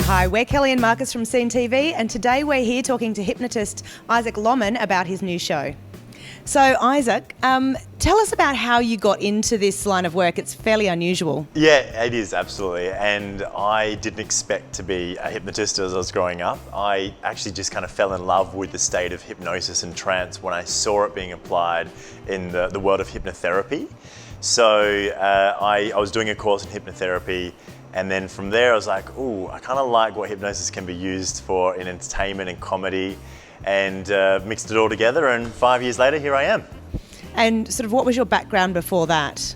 Hi, we're Kelly and Markus from SceneTV, and today we're here talking to hypnotist Isaac Lomman about his new show. So Isaac, tell us about how you got into this line of work. It's fairly unusual. Yeah, it is, absolutely. And I didn't expect to be a hypnotist as I was growing up. I actually just kind of fell in love with the state of hypnosis and trance when I saw it being applied in the world of hypnotherapy. So I was doing a course in hypnotherapy, and then from there I was like, ooh, I kind of like what hypnosis can be used for in entertainment and comedy, and mixed it all together, and 5 years later, here I am. And sort of what was your background before that?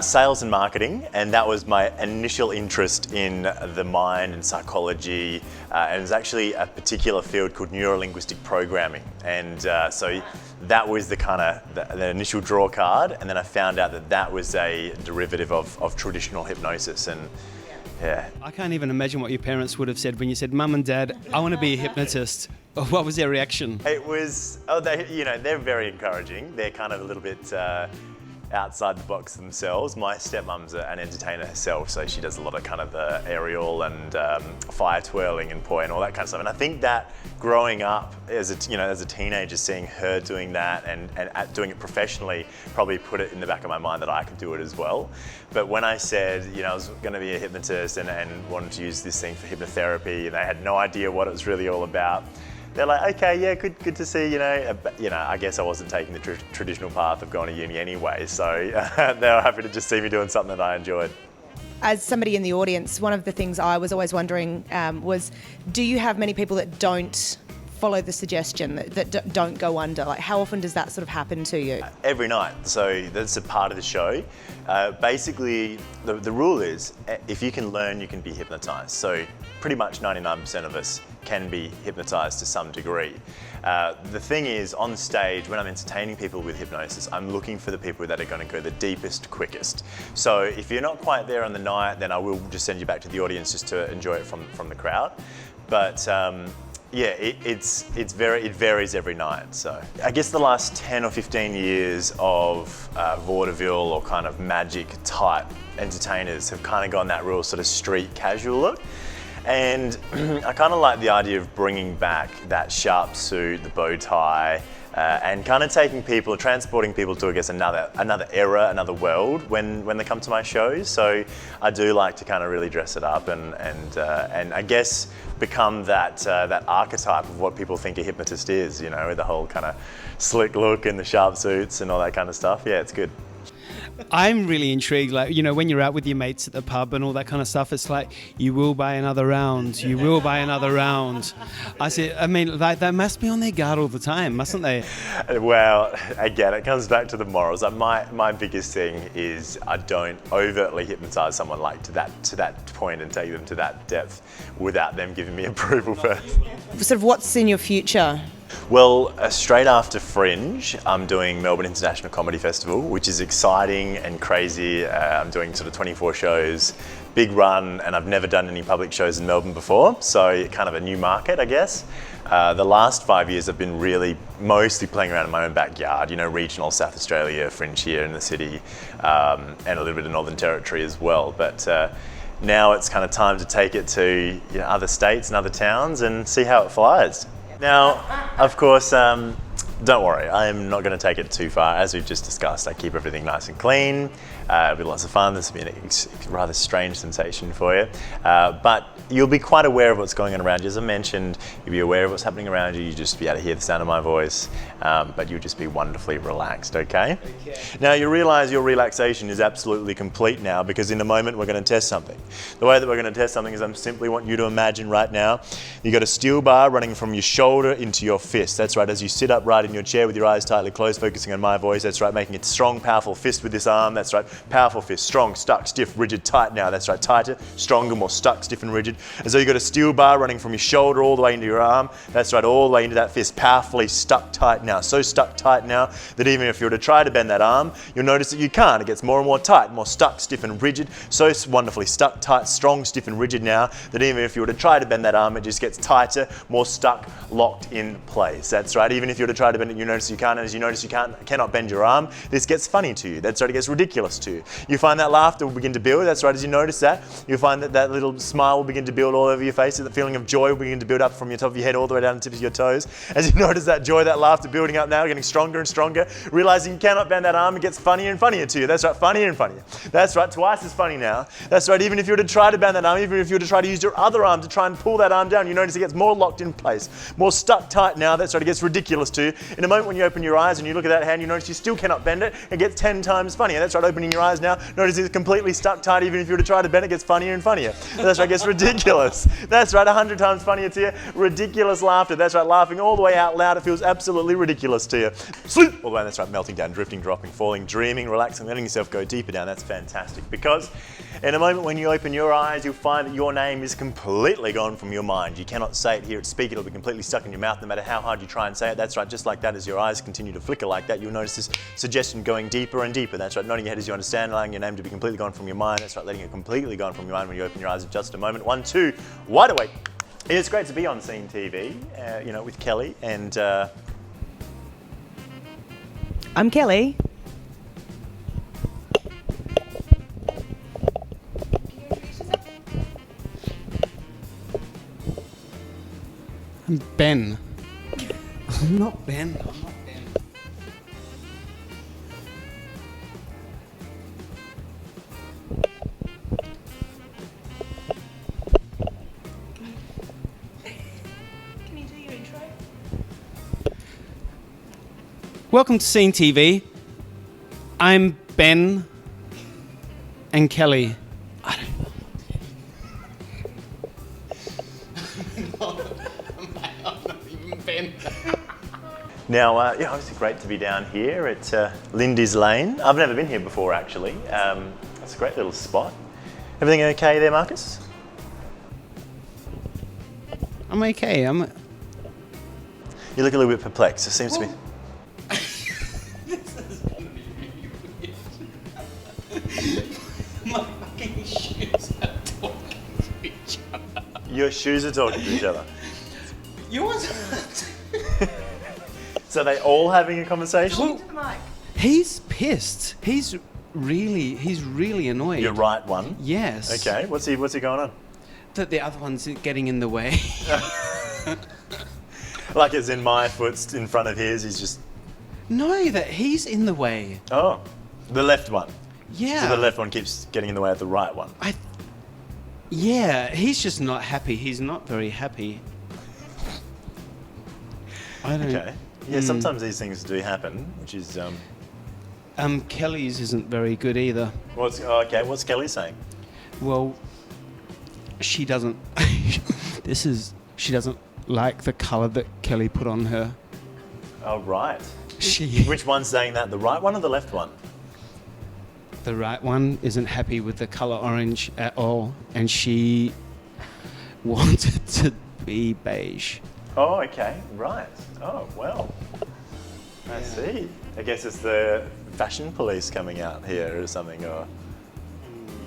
Sales and marketing, and that was my initial interest in the mind and psychology, and it's actually a particular field called neuro-linguistic programming, and so that was the kind of the initial draw card, and then I found out that that was a derivative of traditional hypnosis. And yeah. I can't even imagine what your parents would have said when you said, "Mum and Dad, I want to be a hypnotist." What was their reaction? It was, they're very encouraging. They're kind of a little bit outside the box themselves. My stepmom's an entertainer herself, so she does a lot of kind of the aerial and fire twirling and poi and all that kind of stuff. And I think that growing up as a teenager, seeing her doing that and doing it professionally probably put it in the back of my mind that I could do it as well. But when I said, I was going to be a hypnotist and wanted to use this thing for hypnotherapy, and they had no idea what it was really all about, they're like, okay, yeah, good to see, I guess I wasn't taking the traditional path of going to uni anyway, so they were happy to just see me doing something that I enjoyed. As somebody in the audience, one of the things I was always wondering was, do you have many people that don't follow the suggestion, that don't go under? Like, how often does that sort of happen to you? Every night, so that's a part of the show. Basically, the rule is, if you can learn, you can be hypnotized. So pretty much 99% of us can be hypnotized to some degree. The thing is, on stage, when I'm entertaining people with hypnosis, I'm looking for the people that are going to go the deepest, quickest. So if you're not quite there on the night, then I will just send you back to the audience just to enjoy it from the crowd. But yeah, it varies every night. So I guess the last 10 or 15 years of vaudeville or kind of magic type entertainers have kind of gone that real sort of street casual look. And I kind of like the idea of bringing back that sharp suit, the bow tie, and kind of transporting people to, I guess, another era, another world when they come to my shows. So I do like to kind of really dress it up and I guess become that archetype of what people think a hypnotist is, with the whole kind of slick look and the sharp suits and all that kind of stuff. Yeah, it's good. I'm really intrigued, when you're out with your mates at the pub and all that kind of stuff, it's like, you will buy another round, you will buy another round. They must be on their guard all the time, mustn't they? Well, again, it comes back to the morals. My biggest thing is I don't overtly hypnotize someone to that point and take them to that depth without them giving me approval first. Sort of what's in your future? Well, straight after Fringe, I'm doing Melbourne International Comedy Festival, which is exciting and crazy. I'm doing sort of 24 shows, big run, and I've never done any public shows in Melbourne before, so kind of a new market, I guess. The last 5 years I've been really mostly playing around in my own backyard, regional South Australia, Fringe here in the city, and a little bit of Northern Territory as well. But now it's kind of time to take it to other states and other towns and see how it flies. Now, of course, don't worry, I am not going to take it too far. As we've just discussed, I keep everything nice and clean. It'll be lots of fun. This will be a rather strange sensation for you. But you'll be quite aware of what's going on around you. As I mentioned, you'll be aware of what's happening around you. You'll just be able to hear the sound of my voice, but you'll just be wonderfully relaxed, okay? Now, you realise your relaxation is absolutely complete now, because in a moment we're going to test something. The way that we're going to test something is I simply want you to imagine right now you've got a steel bar running from your shoulder into your fist. That's right, as you sit upright in your chair with your eyes tightly closed, focusing on my voice. That's right, making it strong, powerful fist with this arm. That's right, powerful fist, strong, stuck, stiff, rigid, tight now. That's right, tighter, stronger, more stuck, stiff and rigid. As though you've got a steel bar running from your shoulder all the way into your arm. That's right, all the way into that fist, powerfully stuck tight now. So stuck tight now that even if you were to try to bend that arm, you'll notice that you can't. It gets more and more tight, more stuck, stiff and rigid. So wonderfully stuck tight, strong, stiff and rigid now that even if you were to try to bend that arm, it just gets tighter, more stuck, locked in place. That's right, even if you were to try to bend it, you notice you can't, and as you notice you cannot bend your arm, this gets funny to you. That's right, it gets ridiculous to you. You find that laughter will begin to build. That's right, as you notice that, you'll find that that little smile will begin to build all over your face. The feeling of joy will begin to build up from your top of your head all the way down to the tips of your toes. As you notice that joy, that laughter building up now, getting stronger and stronger, realizing you cannot bend that arm, it gets funnier and funnier to you. That's right, funnier and funnier. That's right, twice as funny now. That's right, even if you were to try to bend that arm, even if you were to try to use your other arm to try and pull that arm down, you notice it gets more locked in place, more stuck tight now. That's right, it gets ridiculous to you. In a moment when you open your eyes and you look at that hand, you notice you still cannot bend it. It gets 10 times funnier. That's right, opening your eyes now, notice it's completely stuck tight. Even if you were to try to bend it, it gets funnier and funnier. That's right, it gets ridiculous. That's right, 100 times funnier to you. Ridiculous laughter. That's right, laughing all the way out loud. It feels absolutely ridiculous to you. Sleep all the way. That's right, melting down, drifting, dropping, falling, dreaming, relaxing, letting yourself go deeper down. That's fantastic, because in a moment when you open your eyes, you'll find that your name is completely gone from your mind. You cannot say it, hear it, speak it. It'll be completely stuck in your mouth no matter how hard you try and say it. That's right, just like that, as your eyes continue to flicker like that, you'll notice this suggestion going deeper and deeper. That's right, nodding your head as you understand, allowing your name to be completely gone from your mind. That's right, letting it completely gone from your mind when you open your eyes in just a moment. 1, 2, wide awake. It's great to be on SceneTV, with Kelly and... I'm Kelly. I'm Ben. I'm not Ben. I'm not Ben. Can you do your intro? Welcome to SceneTV. I'm Ben and Kelly. I don't know. I'm not even Ben. Now, obviously great to be down here at Lindy's Lane. I've never been here before, actually. That's a great little spot. Everything okay there, Marcus? I'm okay. You look a little bit perplexed. It seems to be... My fucking shoes are talking to each other. Your shoes are talking to each other. Yours? So are they all having a conversation? Well, To the mic. he's pissed. He's really annoyed. Your right one? Yes. Okay, what's he going on? That the other one's getting in the way. Like as in my foot's in front of his, he's just... No, that he's in the way. Oh, the left one. Yeah. So the left one keeps getting in the way of the right one. Yeah, he's just not happy. He's not very happy. I don't... Okay. Yeah, sometimes these things do happen, which is... Kelly's isn't very good either. What's Kelly saying? Well, she doesn't... She doesn't like the colour that Kelly put on her. Oh, right. She... Which one's saying that? The right one or the left one? The right one isn't happy with the colour orange at all, and she wanted to be beige. Oh, okay. Right. Oh, well. I see. I guess it's the fashion police coming out here or something, or...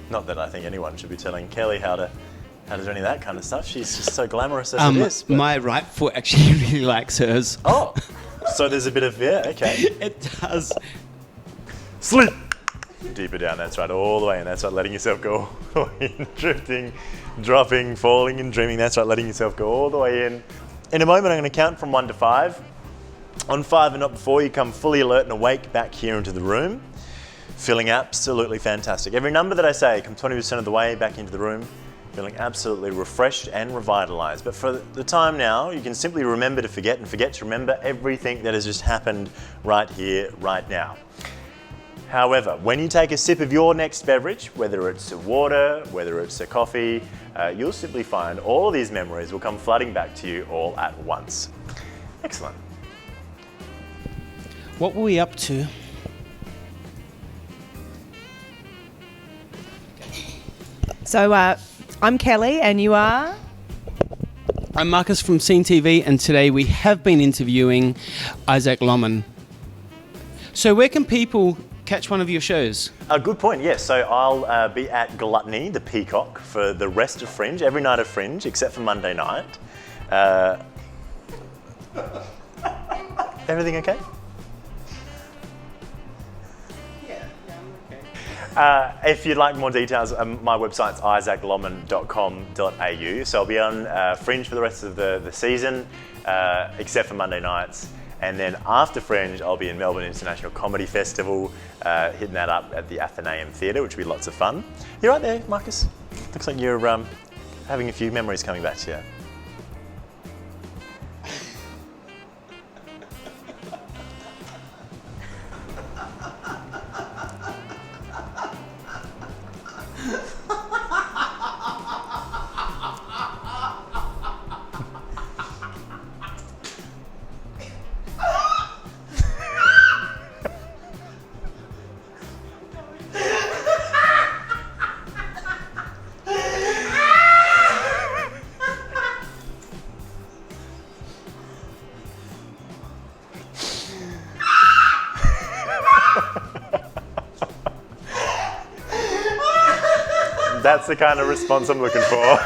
Not that I think anyone should be telling Kelly how to do any of that kind of stuff. She's just so glamorous as it is. But... My right foot actually really likes hers. Oh, so there's a bit of, yeah, okay. It does. Sleep! Deeper down, that's right, all the way, and that's right, letting yourself go all the way in, drifting, dropping, falling and dreaming, that's right, letting yourself go all the way in. In a moment, I'm going to count from 1 to 5. On 5 and not before, you come fully alert and awake back here into the room, feeling absolutely fantastic. Every number that I say, come 20% of the way back into the room, feeling absolutely refreshed and revitalized. But for the time now, you can simply remember to forget and forget to remember everything that has just happened right here, right now. However, when you take a sip of your next beverage, whether it's a water, whether it's a coffee, you'll simply find all of these memories will come flooding back to you all at once. Excellent. What were we up to? So, I'm Kelly, and you are? I'm Markus from SceneTV, and today we have been interviewing Isaac Lomman. So where can people catch one of your shows? Good point, yes. So I'll be at Gluttony, the Peacock, for the rest of Fringe, every night of Fringe, except for Monday night. Everything okay? Yeah, I'm okay. If you'd like more details, my website's isaac.lomman.com.au. So I'll be on Fringe for the rest of the season, except for Monday nights. And then after Fringe, I'll be in Melbourne International Comedy Festival, hitting that up at the Athenaeum Theatre, which will be lots of fun. You're right there, Marcus. Looks like you're having a few memories coming back to you. That's the kind of response I'm looking for.